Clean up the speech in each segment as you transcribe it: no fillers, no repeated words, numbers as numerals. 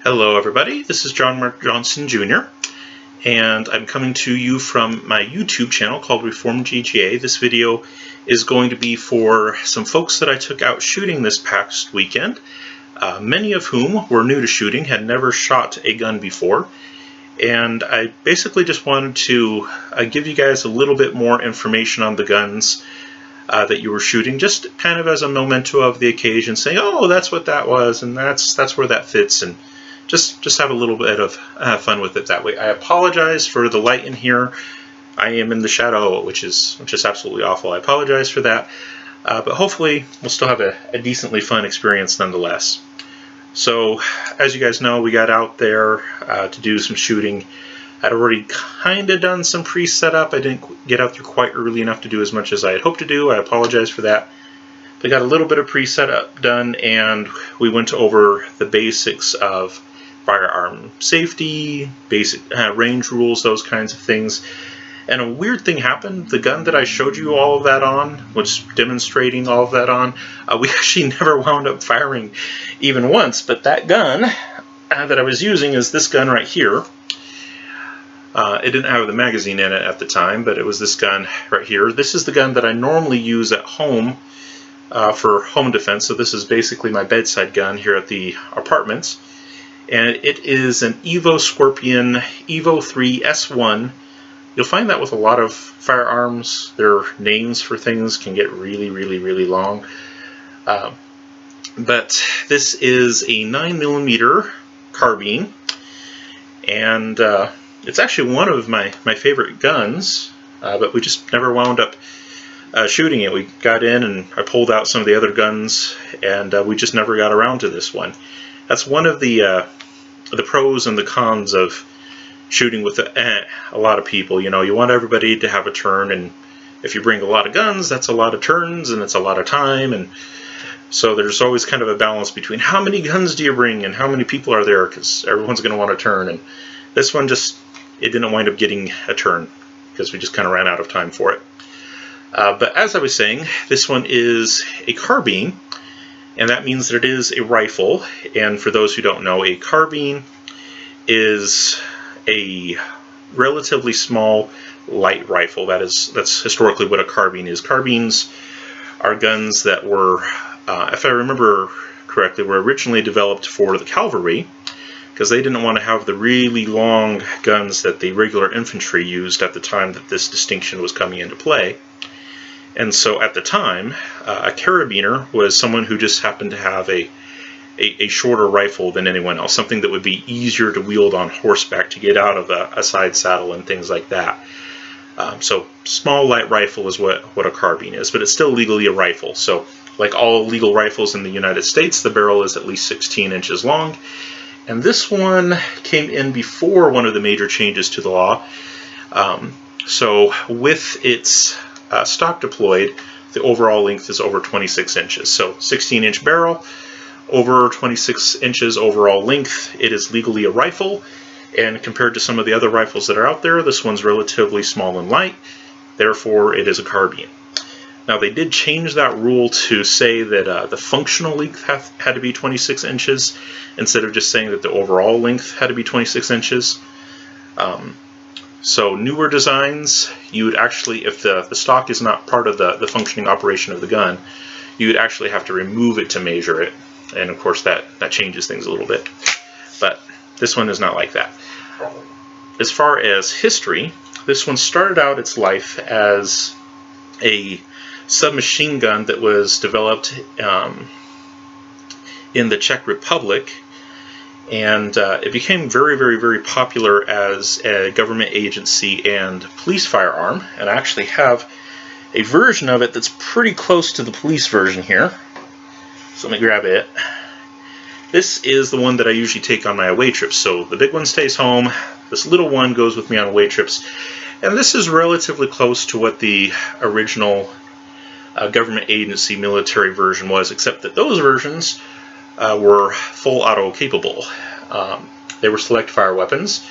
Hello everybody, this is John Mark Johnson Jr. and I'm coming to you from my YouTube channel called Reformed GGA. This video is going to be for some folks that I took out shooting this past weekend, many of whom were new to shooting, had never shot a gun before, and I basically just wanted to give you guys a little bit more information on the guns that you were shooting, just kind of as a memento of the occasion, saying, oh, that's what that was, and that's where that fits, and just have a little bit of fun with it that way. I apologize for the light in here. I am in the shadow, which is absolutely awful. I apologize for that, but hopefully we'll still have a decently fun experience nonetheless. So, as you guys know, we got out there to do some shooting. I'd already kind of done some pre-setup. I didn't get out there quite early enough to do as much as I had hoped to do. I apologize for that. We got a little bit of pre-setup done, and we went over the basics of firearm safety, basic range rules, those kinds of things. And a weird thing happened. The gun that I showed you all of that on, was demonstrating all of that on, we actually never wound up firing even once. But that gun that I was using is this gun right here. It didn't have the magazine in it at the time, but it was this gun right here. This is the gun that I normally use at home for home defense. So this is basically my bedside gun here at the apartments. And it is an Evo Scorpion Evo 3 S1. You'll find that with a lot of firearms. Their names for things can get really long. But this is a 9mm carbine, and it's actually one of my favorite guns, but we just never wound up shooting it. We got in and I pulled out some of the other guns, and we just never got around to this one. That's one of the pros and the cons of shooting with a lot of people. You know, you want everybody to have a turn, and if you bring a lot of guns, that's a lot of turns and it's a lot of time, and so there's always kind of a balance between how many guns do you bring and how many people are there, because everyone's going to want a turn. And this one it didn't wind up getting a turn because we just kind of ran out of time for it. But as I was saying, this one is a carbine, and that means that it is a rifle. And for those who don't know, a carbine is a relatively small light rifle. That's historically what a carbine is. Carbines are guns that were, if I remember correctly, were originally developed for the cavalry, because they didn't want to have the really long guns that the regular infantry used at the time that this distinction was coming into play. And so at the time, a carabiner was someone who just happened to have a shorter rifle than anyone else, something that would be easier to wield on horseback, to get out of a side saddle and things like that. So small light rifle is what a carbine is, but it's still legally a rifle. So like all legal rifles in the United States, the barrel is at least 16 inches long. And this one came in before one of the major changes to the law. So with its stock deployed, the overall length is over 26 inches. So 16-inch barrel, over 26 inches overall length. It is legally a rifle, and compared to some of the other rifles that are out there, this one's relatively small and light, therefore it is a carbine. Now they did change that rule to say that the functional length had to be 26 inches, instead of just saying that the overall length had to be 26 inches. So newer designs, you would actually, if the stock is not part of the functioning operation of the gun, you would actually have to remove it to measure it. And of course that changes things a little bit. But this one is not like that. As far as history, this one started out its life as a submachine gun that was developed in the Czech Republic, and it became very popular as a government agency and police firearm. And I actually have a version of it that's pretty close to the police version here. So let me grab it. This is the one that I usually take on my away trips. So the big one stays home, this little one goes with me on away trips, and this is relatively close to what the original government agency military version was, except that those versions were full auto capable. They were select fire weapons.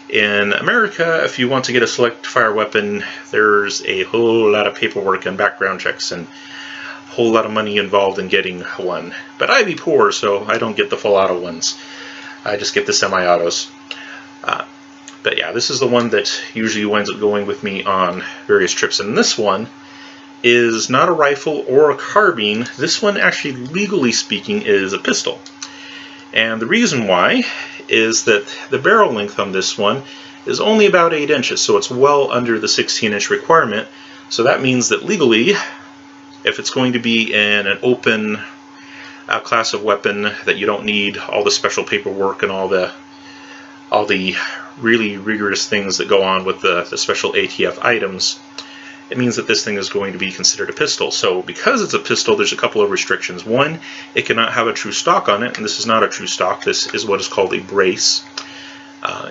In America, if you want to get a select fire weapon, there's a whole lot of paperwork and background checks and a whole lot of money involved in getting one. But I be poor, so I don't get the full auto ones. I just get the semi-autos. But yeah, this is the one that usually winds up going with me on various trips. And this one is not a rifle or a carbine. This one, actually, legally speaking, is a pistol. And the reason why is that the barrel length on this one is only about 8 inches, so it's well under the 16-inch requirement. So that means that legally, if it's going to be in an open class of weapon that you don't need all the special paperwork and all the really rigorous things that go on with the special ATF items, it means that this thing is going to be considered a pistol. So because it's a pistol, there's a couple of restrictions. One, it cannot have a true stock on it, and this is not a true stock. This is what is called a brace.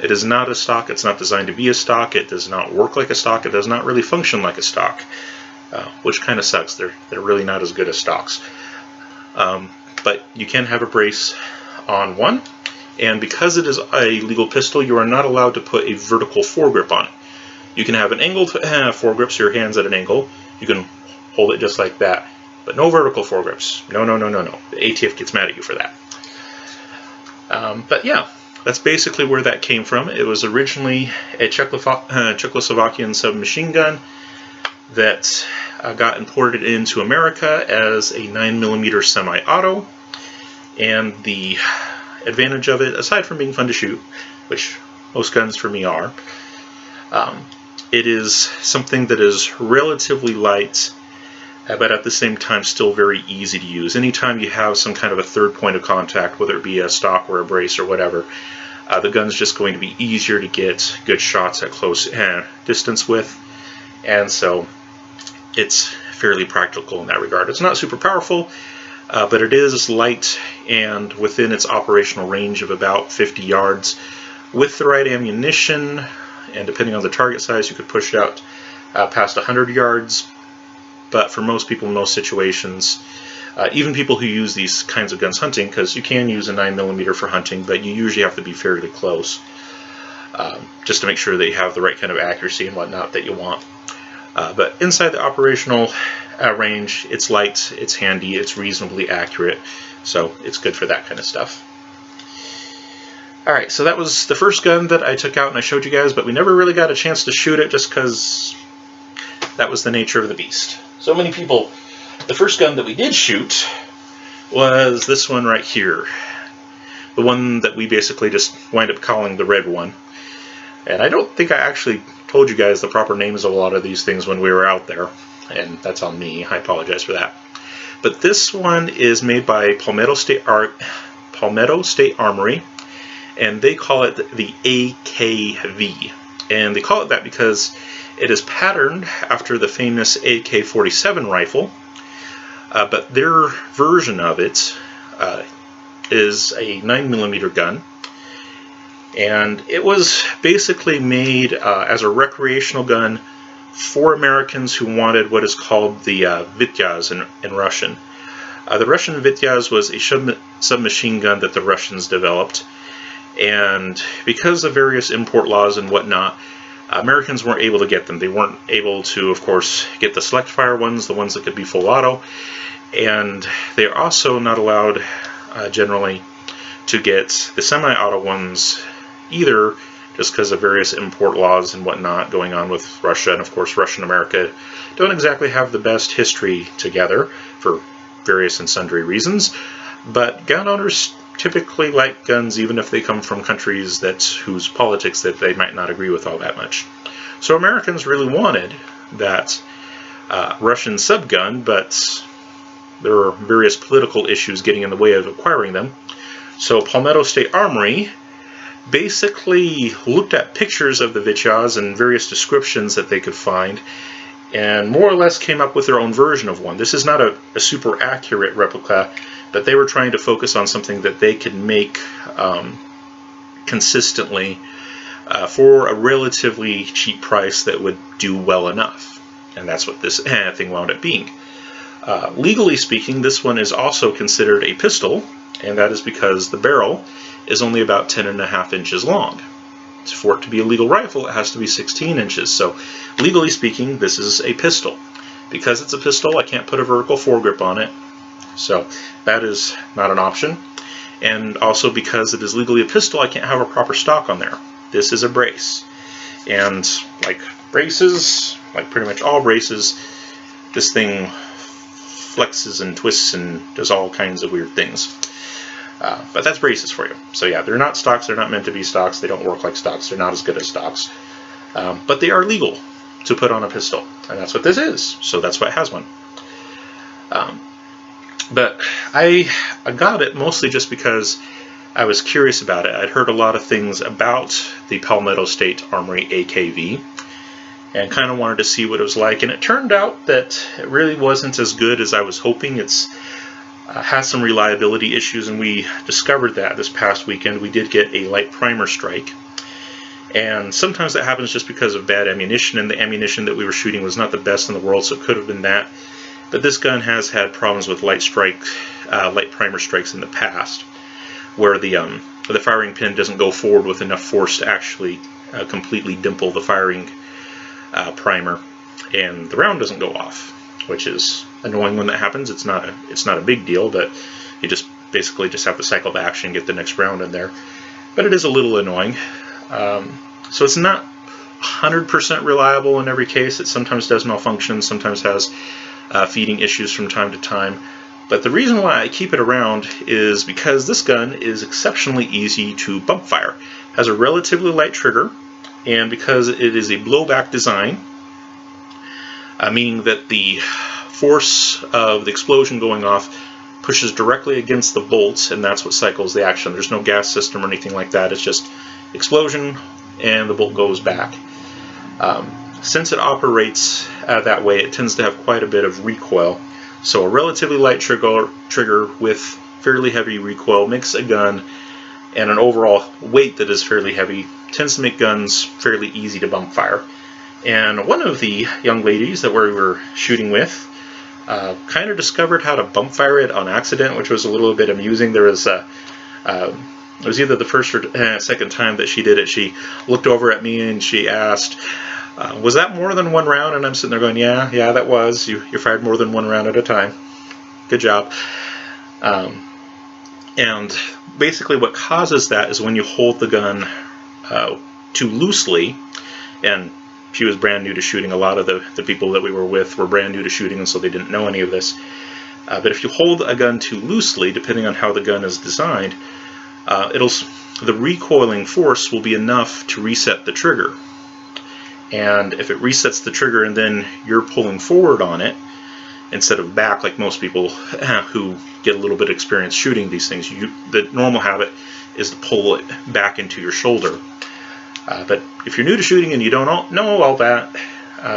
It is not a stock. It's not designed to be a stock. It does not work like a stock. It does not really function like a stock, which kind of sucks. They're really not as good as stocks. But you can have a brace on one, and because it is a legal pistol, you are not allowed to put a vertical foregrip on it. You can have an angled foregrip, so your hand's at an angle. You can hold it just like that, but no vertical foregrips. No, no, no, no, no. The ATF gets mad at you for that. But yeah, that's basically where that came from. It was originally a Czechoslovakian submachine gun that got imported into America as a 9mm semi-auto. And the advantage of it, aside from being fun to shoot, which most guns for me are, it is something that is relatively light, but at the same time still very easy to use. Anytime you have some kind of a third point of contact, whether it be a stock or a brace or whatever, the gun's just going to be easier to get good shots at close distance with, and so it's fairly practical in that regard. It's not super powerful, but it is light and within its operational range of about 50 yards. With the right ammunition, and depending on the target size, you could push it out past 100 yards. But for most people in most situations, even people who use these kinds of guns hunting, because you can use a 9mm for hunting, but you usually have to be fairly close just to make sure that you have the right kind of accuracy and whatnot that you want. But inside the operational range, it's light, it's handy, it's reasonably accurate, so it's good for that kind of stuff. Alright, so that was the first gun that I took out and I showed you guys, but we never really got a chance to shoot it just because that was the nature of the beast. So many people, the first gun that we did shoot was this one right here. The one that we basically just wind up calling the red one. And I don't think I actually told you guys the proper names of a lot of these things when we were out there, and that's on me. I apologize for that. But this one is made by Palmetto State Armory, and they call it the AKV. And they call it that because it is patterned after the famous AK-47 rifle, but their version of it is a 9mm gun. And it was basically made as a recreational gun for Americans who wanted what is called the Vityaz in Russian. The Russian Vityaz was a submachine gun that the Russians developed, and because of various import laws and whatnot, Americans weren't able to get them. They weren't able to, of course, get the select fire ones, the ones that could be full auto, and they're also not allowed generally to get the semi-auto ones either, just because of various import laws and whatnot going on with Russia. And of course, Russia and America don't exactly have the best history together for various and sundry reasons, but gun owners typically like guns even if they come from countries whose politics that they might not agree with all that much. So Americans really wanted that Russian sub-gun, but there were various political issues getting in the way of acquiring them. So Palmetto State Armory basically looked at pictures of the Vityaz and various descriptions that they could find, and more or less came up with their own version of one. This is not a super accurate replica, but they were trying to focus on something that they could make consistently for a relatively cheap price that would do well enough. And that's what this thing wound up being. Legally speaking, this one is also considered a pistol, and that is because the barrel is only about 10.5 inches long. For it to be a legal rifle, it has to be 16 inches. So legally speaking, this is a pistol. Because it's a pistol, I can't put a vertical foregrip on it, so that is not an option. and also because it is legally a pistol, I can't have a proper stock on there. This is a brace, and like braces, like pretty much all braces, this thing flexes and twists and does all kinds of weird things. But that's braces for you. So yeah, they're not stocks, they're not meant to be stocks, they don't work like stocks, they're not as good as stocks. But they are legal to put on a pistol, and that's what this is, so that's why it has one. But I got it mostly just because I was curious about it. I'd heard a lot of things about the Palmetto State Armory AKV, and kind of wanted to see what it was like, and it turned out that it really wasn't as good as I was hoping. It's has some reliability issues, and we discovered that this past weekend. We did get a light primer strike, and sometimes that happens just because of bad ammunition, and the ammunition that we were shooting was not the best in the world, so it could have been that. But this gun has had problems with light primer strikes in the past, where the firing pin doesn't go forward with enough force to actually completely dimple the firing primer, and the round doesn't go off, which is annoying when that happens. It's not a big deal, but you just basically just have to cycle to action and get the next round in there. But it is a little annoying. So it's not 100% reliable in every case. It sometimes does malfunction, sometimes has feeding issues from time to time. But the reason why I keep it around is because this gun is exceptionally easy to bump fire. It has a relatively light trigger, and because it is a blowback design, meaning that the force of the explosion going off pushes directly against the bolts, and that's what cycles the action. There's no gas system or anything like that. It's just explosion and the bolt goes back. Since it operates that way, it tends to have quite a bit of recoil. So a relatively light trigger with fairly heavy recoil makes a gun, and an overall weight that is fairly heavy tends to make guns fairly easy to bump fire. And one of the young ladies that we were shooting with kind of discovered how to bump fire it on accident, which was a little bit amusing. There was it was either the first or second time that she did it. She looked over at me and she asked, was that more than one round? And I'm sitting there going, yeah, that was. You fired more than one round at a time. Good job. And basically what causes that is when you hold the gun too loosely, and she was brand new to shooting. A lot of the people that we were with were brand new to shooting, and so they didn't know any of this. But if you hold a gun too loosely, depending on how the gun is designed, the recoiling force will be enough to reset the trigger. And if it resets the trigger and then you're pulling forward on it instead of back, like most people who get a little bit of experience shooting these things, the normal habit is to pull it back into your shoulder. But if you're new to shooting and you don't know all that,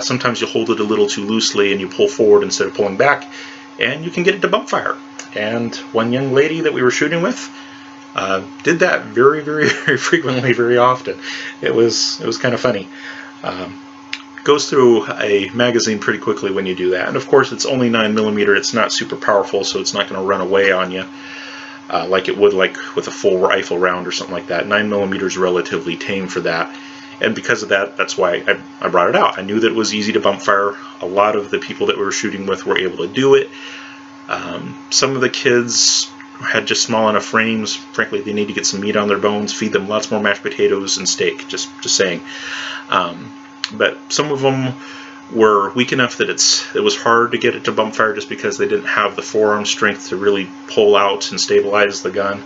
sometimes you hold it a little too loosely and you pull forward instead of pulling back, and you can get it to bump fire. And one young lady that we were shooting with did that very, very, very frequently, very often. It was kind of funny. Goes through a magazine pretty quickly when you do that. And of course it's only 9mm, it's not super powerful, so it's not going to run away on you like it would like with a full rifle round or something like that. 9mm is relatively tame for that. And because of that, that's why I brought it out. I knew that it was easy to bump fire. A lot of the people that we were shooting with were able to do it. Some of the kids had just small enough frames. Frankly, they need to get some meat on their bones, feed them lots more mashed potatoes and steak, just saying. But some of them were weak enough that it was hard to get it to bump fire just because they didn't have the forearm strength to really pull out and stabilize the gun.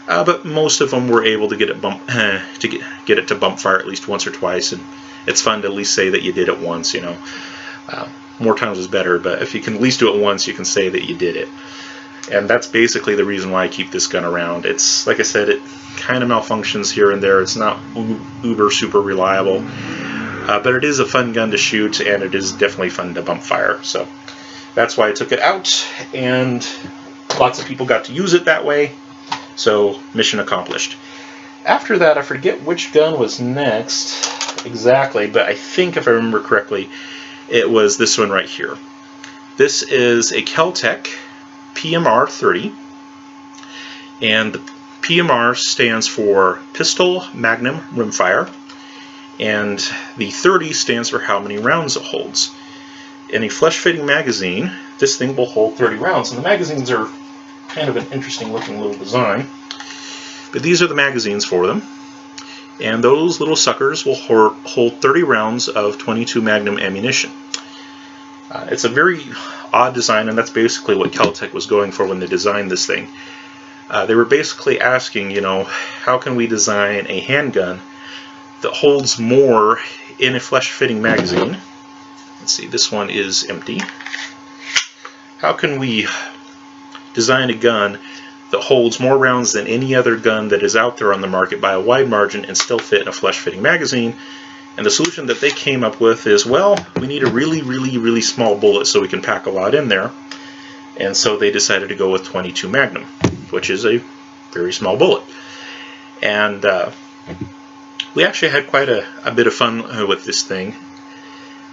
But most of them were able to get it get it to bump fire at least once or twice, and it's fun to at least say that you did it once. You know, more times is better, but if you can at least do it once, you can say that you did it. And that's basically the reason why I keep this gun around. It's, like I said, it kind of malfunctions here and there. It's not uber super reliable, but it is a fun gun to shoot, and it is definitely fun to bump fire. So that's why I took it out, and lots of people got to use it that way. So mission accomplished. After that, I forget which gun was next exactly, but I think if I remember correctly, it was this one right here. This is a Kel Tec Pmr-30, and the PMR stands for Pistol Magnum Rimfire, and the 30 stands for how many rounds it holds. In a flesh-fitting magazine, this thing will hold 30 rounds, and the magazines are kind of an interesting looking little design. But these are the magazines for them. And those little suckers will hold 30 rounds of 22 Magnum ammunition. It's a very odd design, and that's basically what Kel-Tec was going for when they designed this thing. They were basically asking, you know, how can we design a handgun that holds more in a flesh-fitting magazine? Let's see, this one is empty. How can we design a gun that holds more rounds than any other gun that is out there on the market by a wide margin and still fit in a flesh-fitting magazine? And the solution that they came up with is, well, we need a really small bullet so we can pack a lot in there. And so they decided to go with 22 Magnum, which is a very small bullet. And we actually had quite a bit of fun with this thing.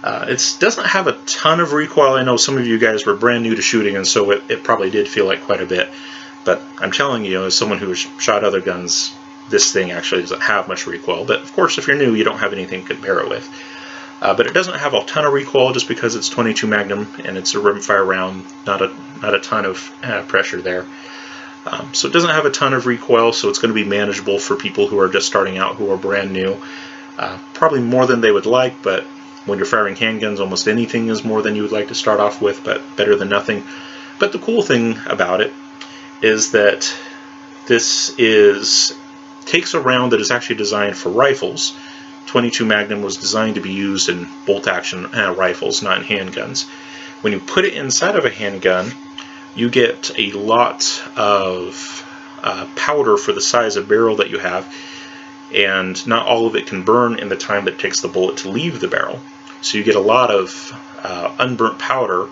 It doesn't have a ton of recoil. I know some of you guys were brand new to shooting, and so it probably did feel like quite a bit. But I'm telling you, as someone who has shot other guns, this thing actually doesn't have much recoil. But of course, if you're new, you don't have anything to compare it with. But it doesn't have a ton of recoil just because it's 22 Magnum and it's a rimfire round, not a ton of pressure there. So it doesn't have a ton of recoil, so it's going to be manageable for people who are just starting out, who are brand new. Probably more than they would like, but when you're firing handguns, almost anything is more than you would like to start off with, but better than nothing. But the cool thing about it is that this takes a round that is actually designed for rifles. 22 Magnum was designed to be used in bolt-action rifles, not in handguns. When you put it inside of a handgun, you get a lot of powder for the size of barrel that you have, and not all of it can burn in the time that it takes the bullet to leave the barrel. So you get a lot of unburnt powder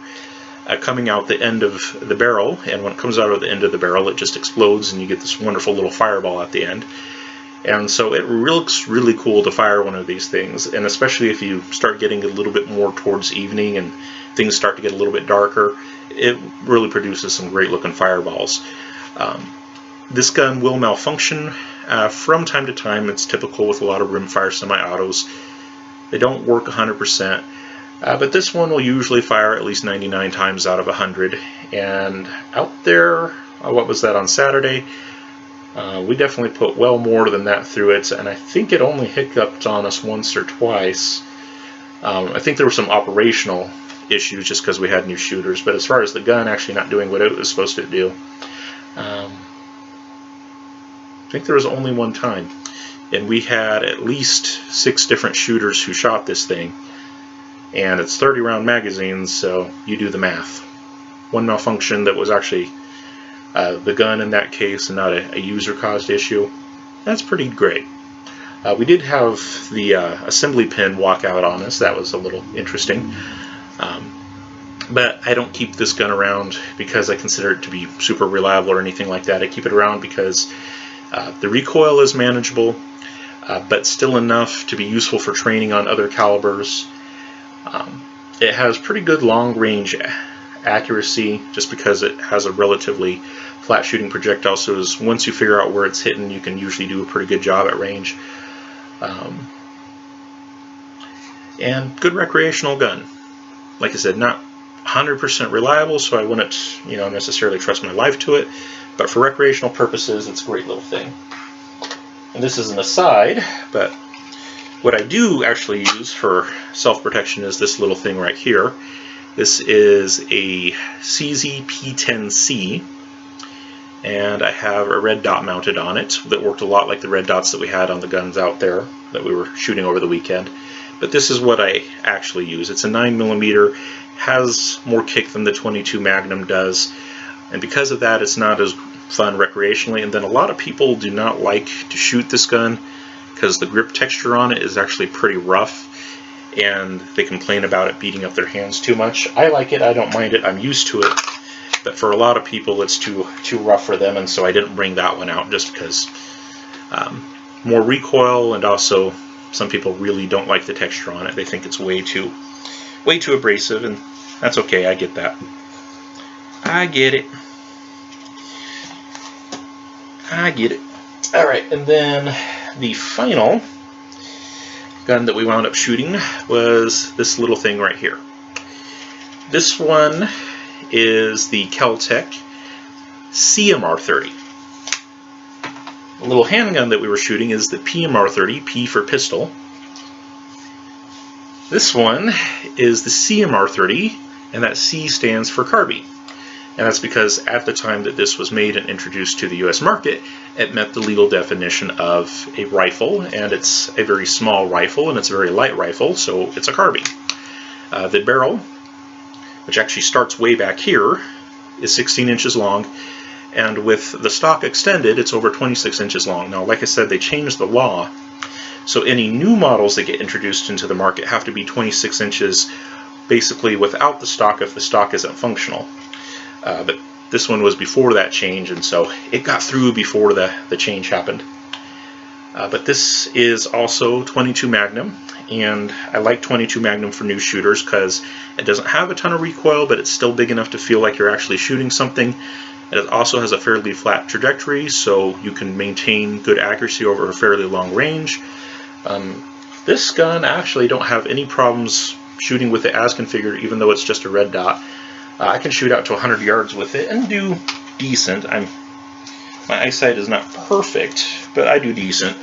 coming out the end of the barrel, and when it comes out of the end of the barrel, it just explodes and you get this wonderful little fireball at the end. And so it looks really cool to fire one of these things, and especially if you start getting a little bit more towards evening and things start to get a little bit darker, it really produces some great looking fireballs. This gun will malfunction from time to time. It's typical with a lot of rimfire semi-autos. They don't work 100%, but this one will usually fire at least 99 times out of 100. And out there, what was that, on Saturday? We definitely put well more than that through it, and I think it only hiccuped on us once or twice. I think there were some operational issues just because we had new shooters, but as far as the gun actually not doing what it was supposed to do, I think there was only one time. And we had at least 6 different shooters who shot this thing. And it's 30 round magazines, so you do the math. One malfunction that was actually the gun in that case and not a user-caused issue. That's pretty great. We did have the assembly pin walk out on us. That was a little interesting. But I don't keep this gun around because I consider it to be super reliable or anything like that. I keep it around because the recoil is manageable, but still enough to be useful for training on other calibers. It has pretty good long-range accuracy just because it has a relatively flat shooting projectile, so once you figure out where it's hitting, you can usually do a pretty good job at range. And good recreational gun. Like I said, not 100% reliable, so I wouldn't necessarily trust my life to it, but for recreational purposes, it's a great little thing. And this is an aside, but what I do actually use for self-protection is this little thing right here. This is a CZ P10C, and I have a red dot mounted on it that worked a lot like the red dots that we had on the guns out there that we were shooting over the weekend. But this is what I actually use. It's a 9mm, has more kick than the 22 Magnum does, and because of that, it's not as fun recreationally. And then a lot of people do not like to shoot this gun because the grip texture on it is actually pretty rough, and they complain about it beating up their hands too much. I like it, I don't mind it, I'm used to it, but for a lot of people it's too rough for them, and so I didn't bring that one out just because more recoil, and also some people really don't like the texture on it. They think it's way too abrasive, and that's okay, I get that. I get it. Alright, and then the final gun that we wound up shooting was this little thing right here. This one is the Kel-Tec Cmr-30. The little handgun that we were shooting is the Pmr-30, P for pistol. This one is the Cmr-30, and that C stands for carbine. And that's because at the time that this was made and introduced to the US market, it met the legal definition of a rifle, and it's a very small rifle, and it's a very light rifle, so it's a carbine. The barrel, which actually starts way back here, is 16 inches long, and with the stock extended, it's over 26 inches long. Now, like I said, they changed the law, so any new models that get introduced into the market have to be 26 inches basically without the stock if the stock isn't functional. But this one was before that change, and so it got through before the change happened. But this is also 22 Magnum, and I like 22 Magnum for new shooters because it doesn't have a ton of recoil, but it's still big enough to feel like you're actually shooting something. And it also has a fairly flat trajectory, so you can maintain good accuracy over a fairly long range. This gun, I actually don't have any problems shooting with it as configured, even though it's just a red dot. I can shoot out to 100 yards with it and do decent. My eyesight is not perfect, but I do decent.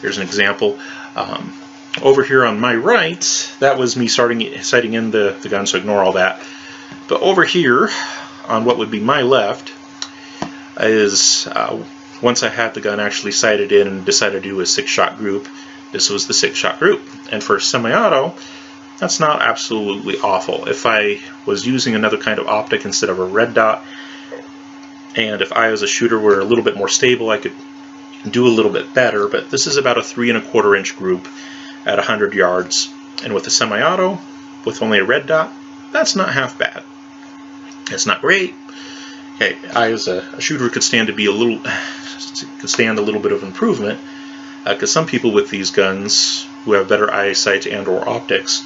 Here's an example. Over here on my right, that was me sighting in the gun, so ignore all that. But over here, on what would be my left, is once I had the gun actually sighted in and decided to do a 6-shot group, this was the 6-shot group. And for semi-auto, that's not absolutely awful. If I was using another kind of optic instead of a red dot, and if I as a shooter were a little bit more stable, I could do a little bit better, but this is about a 3 1/4 inch group at 100 yards. And with the semi-auto, with only a red dot, that's not half bad. It's not great. Okay, I as a shooter could stand a little bit of improvement, because some people with these guns who have better eyesight and or optics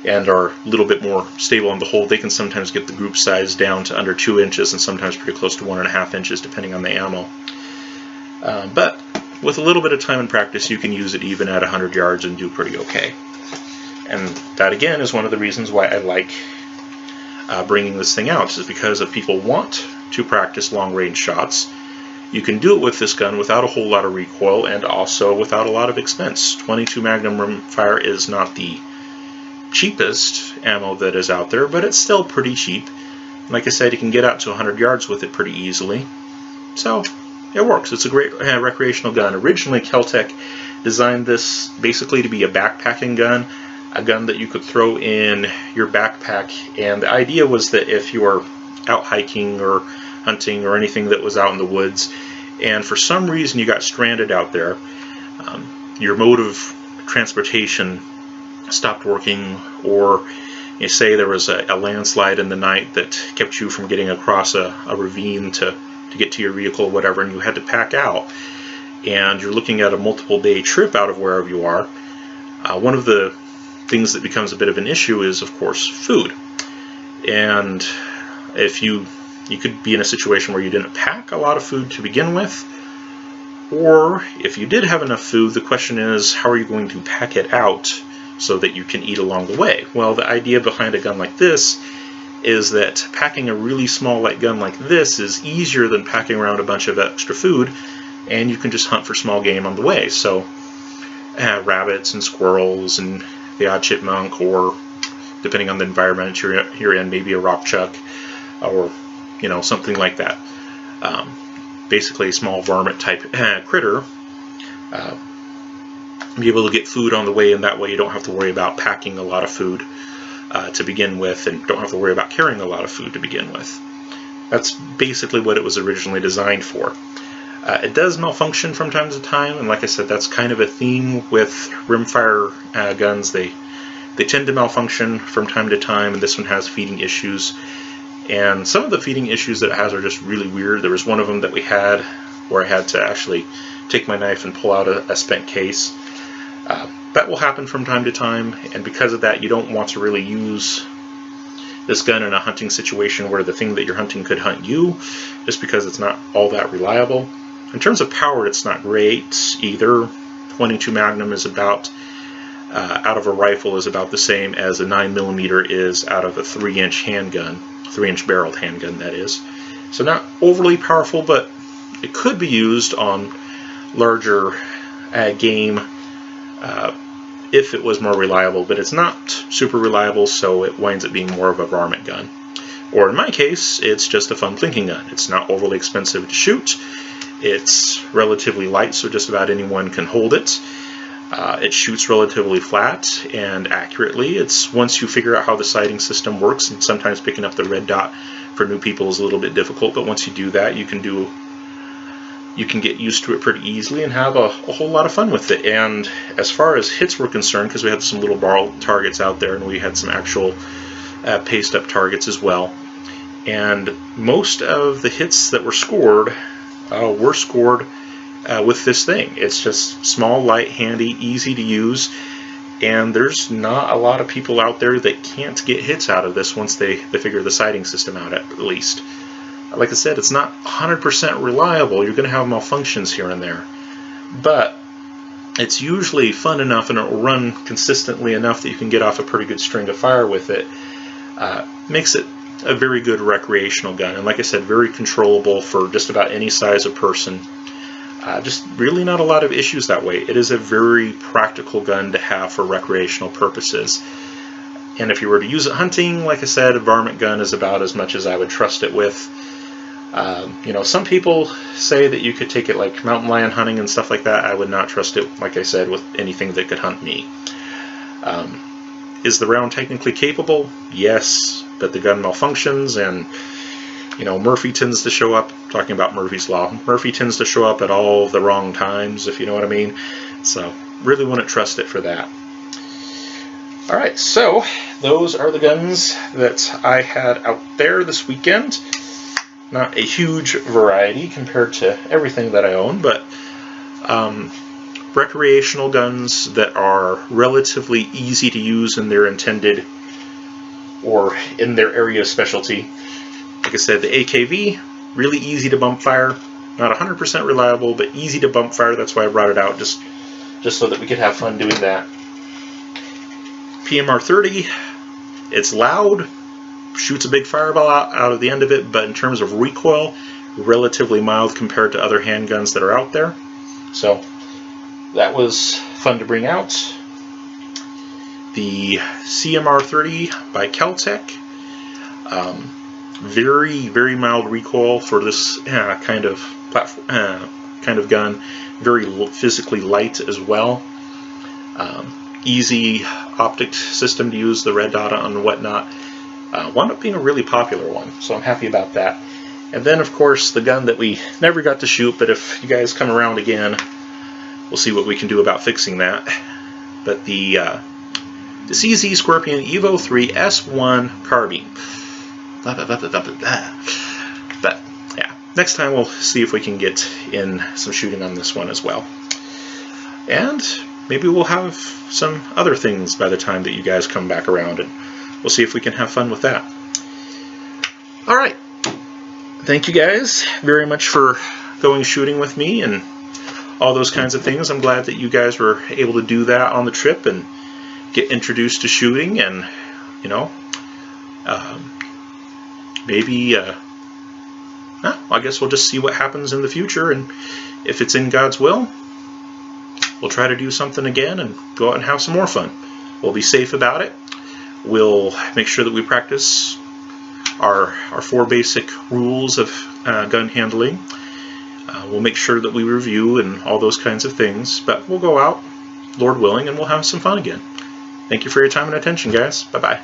and are a little bit more stable on the hold, they can sometimes get the group size down to under 2 inches and sometimes pretty close to 1.5 inches depending on the ammo. But with a little bit of time and practice, you can use it even at 100 yards and do pretty okay. And that again is one of the reasons why I like bringing this thing out, is because if people want to practice long range shots, you can do it with this gun without a whole lot of recoil and also without a lot of expense. 22 Magnum rimfire is not the cheapest ammo that is out there, but it's still pretty cheap. Like I said, you can get out to 100 yards with it pretty easily. So it works. It's a great recreational gun. Originally, Kel-Tec designed this basically to be a backpacking gun, a gun that you could throw in your backpack, and the idea was that if you were out hiking or hunting or anything that was out in the woods, and for some reason you got stranded out there, your mode of transportation stopped working, or you say there was a landslide in the night that kept you from getting across a ravine to get to your vehicle or whatever, and you had to pack out, and you're looking at a multiple day trip out of wherever you are, one of the things that becomes a bit of an issue is, of course, food. And if you could be in a situation where you didn't pack a lot of food to begin with, or if you did have enough food, the question is, how are you going to pack it out so that you can eat along the way? Well, the idea behind a gun like this is that packing a really small light gun like this is easier than packing around a bunch of extra food, and you can just hunt for small game on the way. So rabbits and squirrels and the odd chipmunk, or depending on the environment you're in, maybe a rock chuck or something like that. Basically a small varmint type critter. Be able to get food on the way, and that way you don't have to worry about packing a lot of food to begin with, and don't have to worry about carrying a lot of food to begin with. That's basically what it was originally designed for. It does malfunction from time to time, and like I said, that's kind of a theme with rimfire guns. They tend to malfunction from time to time, and this one has feeding issues. And some of the feeding issues that it has are just really weird. There was one of them that we had where I had to actually take my knife and pull out a spent case. That will happen from time to time, and because of that, you don't want to really use this gun in a hunting situation where the thing that you're hunting could hunt you, just because it's not all that reliable. In terms of power, it's not great either. 22 Magnum is about, out of a rifle, is about the same as a 9mm is out of a 3-inch handgun, 3-inch barreled handgun, that is. So not overly powerful, but it could be used on larger game if it was more reliable, but it's not super reliable, so it winds up being more of a varmint gun. Or in my case, it's just a fun plinking gun. It's not overly expensive to shoot. It's relatively light, so just about anyone can hold it. It shoots relatively flat and accurately. It's once you figure out how the sighting system works, and sometimes picking up the red dot for new people is a little bit difficult, but once you do that, you can get used to it pretty easily and have a whole lot of fun with it. And as far as hits were concerned, because we had some little borrowed targets out there and we had some actual paste up targets as well, and most of the hits that were scored with this thing. It's just small, light, handy, easy to use, and there's not a lot of people out there that can't get hits out of this once they figure the sighting system out at least. Like I said, it's not 100% reliable. You're going to have malfunctions here and there, but it's usually fun enough and it'll run consistently enough that you can get off a pretty good string of fire with it. Makes it a very good recreational gun, and like I said, very controllable for just about any size of person. Just really not a lot of issues that way. It is a very practical gun to have for recreational purposes. And if you were to use it hunting, like I said, a varmint gun is about as much as I would trust it with. You know, some people say that you could take it like mountain lion hunting and stuff like that. I would not trust it, like I said, with anything that could hunt me. Is the round technically capable? Yes, but the gun malfunctions, and you know, Murphy tends to show up, talking about Murphy's Law, Murphy tends to show up at all the wrong times, if you know what I mean. So really wouldn't trust it for that. Alright, so those are the guns that I had out there this weekend. Not a huge variety compared to everything that I own, but recreational guns that are relatively easy to use in their intended or in their area of specialty. Like I said, the AKV, really easy to bump fire. Not 100% reliable, but easy to bump fire. That's why I brought it out, just so that we could have fun doing that. Pmr-30, it's loud, shoots a big fireball out of the end of it, but in terms of recoil, relatively mild compared to other handguns that are out there. So that was fun to bring out. The Cmr-30 by Kel Tec. Very, very mild recoil for this kind of gun. Very physically light as well. Easy optic system to use, the red dot on and whatnot. Wound up being a really popular one, so I'm happy about that. And then, of course, the gun that we never got to shoot, but if you guys come around again, we'll see what we can do about fixing that. But the CZ Scorpion Evo 3 S1 carbine. But yeah, next time we'll see if we can get in some shooting on this one as well. And maybe we'll have some other things by the time that you guys come back around, and we'll see if we can have fun with that. Alright, thank you guys very much for going shooting with me and all those kinds of things. I'm glad that you guys were able to do that on the trip and get introduced to shooting, and you know, maybe I guess we'll just see what happens in the future, and if it's in God's will, we'll try to do something again and go out and have some more fun. We'll be safe about it. We'll make sure that we practice our 4 basic rules of gun handling. We'll make sure that we review and all those kinds of things, but we'll go out, Lord willing, and we'll have some fun again. Thank you for your time and attention, guys. Bye-bye.